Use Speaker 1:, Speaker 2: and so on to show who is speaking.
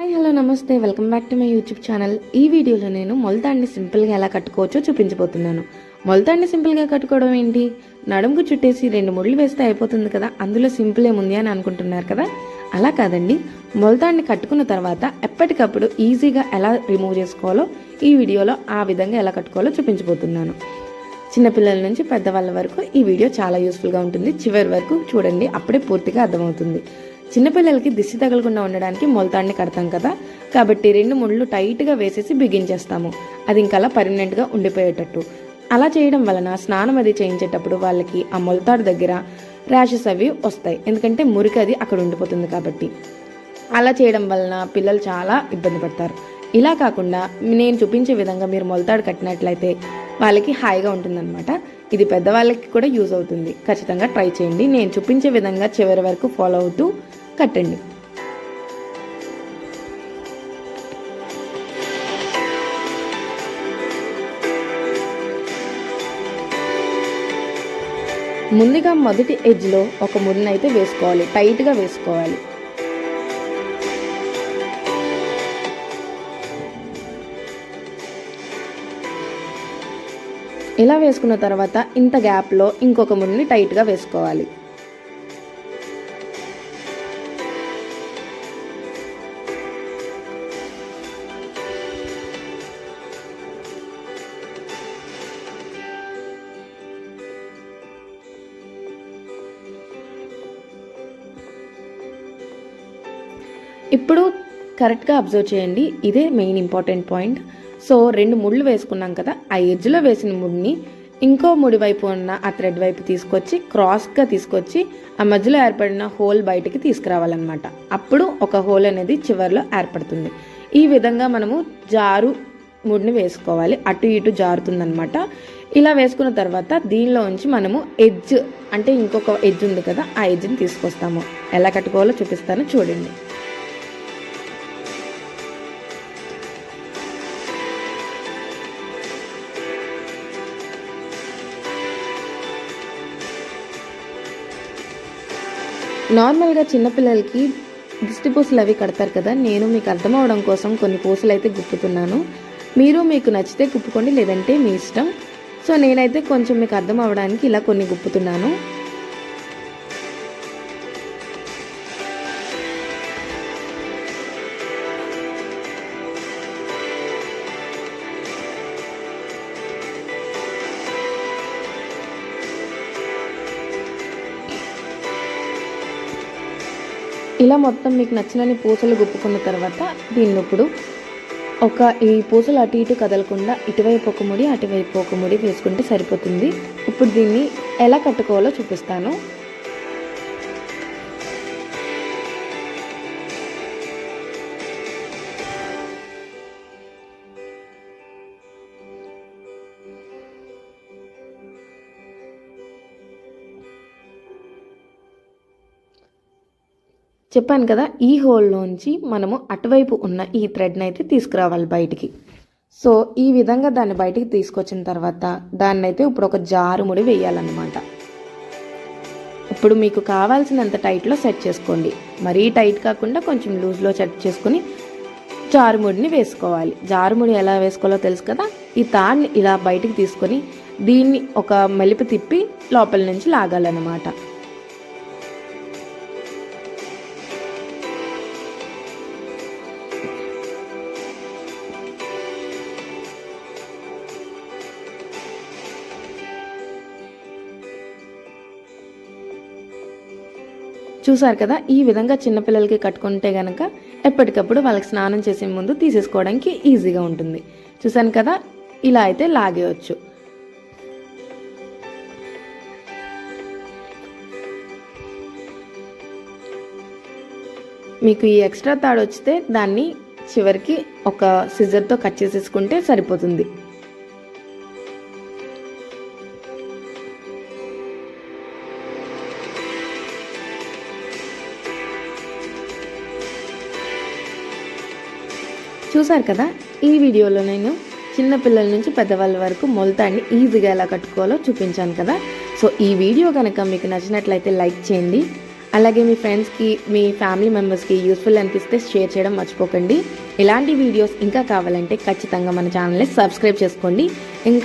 Speaker 1: Hi hello నమస్తే welcome back to my YouTube channel. ఈ వీడియోలో నేను మొలతాడిని సింపుల్గా ఎలా కట్టుకోవచ్చో చూపించబోతున్నాను. మొలతాడిని సింపుల్గా కట్టుకోవడం ఏంటి, నడుముకు చుట్టేసి 2 ముడులు వేస్తే అయిపోతుంది కదా, అందులో సింపుల్ ఏముంది అని అనుకుంటున్నారు కదా. అలా కాదండి, మొలతాడిని కట్టుకున్న తర్వాత ఎప్పటికప్పుడు ఈజీగా ఎలా రిమూవ్ చేసుకోవాలో ఈ వీడియోలో ఆ విధంగా ఎలా కట్టుకోవాలో చూపించబోతున్నాను. చిన్నపిల్లల నుంచి పెద్దవాళ్ళ వరకు ఈ వీడియో చాలా యూస్ఫుల్గా ఉంటుంది. చివరి వరకు చూడండి, అప్పుడే పూర్తిగా అర్థమవుతుంది. చిన్నపిల్లలకి దిష్టి తగలకుండా ఉండడానికి మొలతాడిని కడతాం కదా, కాబట్టి 2 ముళ్ళు టైట్గా వేసేసి బిగించేస్తాము. అది ఇంకా పర్మనెంట్గా ఉండిపోయేటట్టు. అలా చేయడం వలన స్నానం అది చేయించేటప్పుడు వాళ్ళకి ఆ మొలతాడు దగ్గర ర్యాషెస్ అవి వస్తాయి, ఎందుకంటే మురికి అది అక్కడ ఉండిపోతుంది కాబట్టి. అలా చేయడం వలన పిల్లలు చాలా ఇబ్బంది పడతారు. ఇలా కాకుండా నేను చూపించే విధంగా మీరు మొలతాడు కట్టినట్లయితే వాళ్ళకి హాయిగా ఉంటుందన్నమాట. ఇది పెద్దవాళ్ళకి కూడా యూజ్ అవుతుంది. ఖచ్చితంగా ట్రై చేయండి. నేను చూపించే విధంగా చివరి వరకు ఫాలో అవుతూ కట్టండి. ముందుగా మొదటి ఎడ్జ్లో ఒక ముడినైతే వేసుకోవాలి, టైట్గా వేసుకోవాలి. ఇలా వేసుకున్న తర్వాత ఇంత గ్యాప్లో ఇంకొక ముడిని టైట్గా వేసుకోవాలి. ఇప్పుడు కరెక్ట్గా అబ్జర్వ్ చేయండి, ఇదే మెయిన్ ఇంపార్టెంట్ పాయింట్. సో 2 ముళ్ళు వేసుకున్నాం కదా, ఆ ఎడ్జ్లో వేసిన ముడిని ఇంకో ముడి వైపు ఉన్న ఆ థ్రెడ్ వైపు తీసుకొచ్చి క్రాస్గా తీసుకొచ్చి ఆ మధ్యలో ఏర్పడిన హోల్ బయటికి తీసుకురావాలన్నమాట. అప్పుడు ఒక హోల్ అనేది చివరిలో ఏర్పడుతుంది. ఈ విధంగా మనము జారు ముడిని వేసుకోవాలి, అటు ఇటు జారుతుందన్నమాట. ఇలా వేసుకున్న తర్వాత దీనిలో ఉంచి మనము ఎడ్జ్ అంటే ఇంకొక ఎడ్జ్ ఉంది కదా, ఆ ఎడ్జ్ని తీసుకొస్తాము. ఎలా కట్టుకోవాలో చూపిస్తాను చూడండి. నార్మల్గా చిన్నపిల్లలకి దిష్టి పూసలు అవి కడతారు కదా, నేను మీకు అర్థం అవడం కోసం కొన్ని పూసలు అయితే గుప్పుతున్నాను. మీరు మీకు నచ్చితే గుప్పుకోండి, లేదంటే మీ ఇష్టం. సో నేనైతే కొంచెం మీకు అర్థం అవడానికి ఇలా కొన్ని గుప్పుతున్నాను. ఇలా మొత్తం మీకు నచ్చినన్ని పూసలు గుప్పుకున్న తర్వాత దీన్ని ఇప్పుడు ఈ పూసలు అటు ఇటు కదలకుండా ఇటువైపు ఒక ముడి అటువైపు ఒక ముడి వేసుకుంటే సరిపోతుంది. ఇప్పుడు దీన్ని ఎలా కట్టుకోవాలో చూపిస్తాను. చెప్పాను కదా, ఈ హోల్లోంచి మనము అటువైపు ఉన్న ఈ థ్రెడ్ని అయితే తీసుకురావాలి బయటికి. సో ఈ విధంగా దాన్ని బయటికి తీసుకొచ్చిన తర్వాత దాన్ని అయితే ఇప్పుడు ఒక జారు ముడి వేయాలన్నమాట. ఇప్పుడు మీకు కావాల్సినంత టైట్లో సెట్ చేసుకోండి. మరీ టైట్ కాకుండా కొంచెం లూజ్లో సెట్ చేసుకుని జారుముడిని వేసుకోవాలి. జారుముడి ఎలా వేసుకోవాలో తెలుసు కదా. ఈ తాడ్ని ఇలా బయటికి తీసుకొని దీన్ని ఒక మెలిపి తిప్పి లోపల నుంచి లాగాలన్నమాట. చూసారు కదా, ఈ విధంగా చిన్నపిల్లలకి కట్టుకుంటే కనుక ఎప్పటికప్పుడు వాళ్ళకి స్నానం చేసే ముందు తీసేసుకోవడానికి ఈజీగా ఉంటుంది. చూసాను కదా, ఇలా అయితే లాగేయచ్చు. మీకు ఈ ఎక్స్ట్రా తాడు వచ్చితే దాన్ని చివరికి ఒక సిజర్తో కట్ చేసేసుకుంటే సరిపోతుంది. చూసారు కదా, ఈ వీడియోలో నేను చిన్నపిల్లల నుంచి పెద్దవాళ్ళ వరకు మొలతాడిని ఈజీగా ఎలా కట్టుకోవాలో చూపించాను కదా. సో ఈ వీడియో కనుక మీకు నచ్చినట్లయితే లైక్ చేయండి. అలాగే మీ ఫ్రెండ్స్కి మీ ఫ్యామిలీ మెంబర్స్కి యూస్ఫుల్ అనిపిస్తే షేర్ చేయడం మర్చిపోకండి. ఇలాంటి వీడియోస్ ఇంకా కావాలంటే ఖచ్చితంగా మన ఛానల్ని సబ్స్క్రైబ్ చేసుకోండి. ఇంకా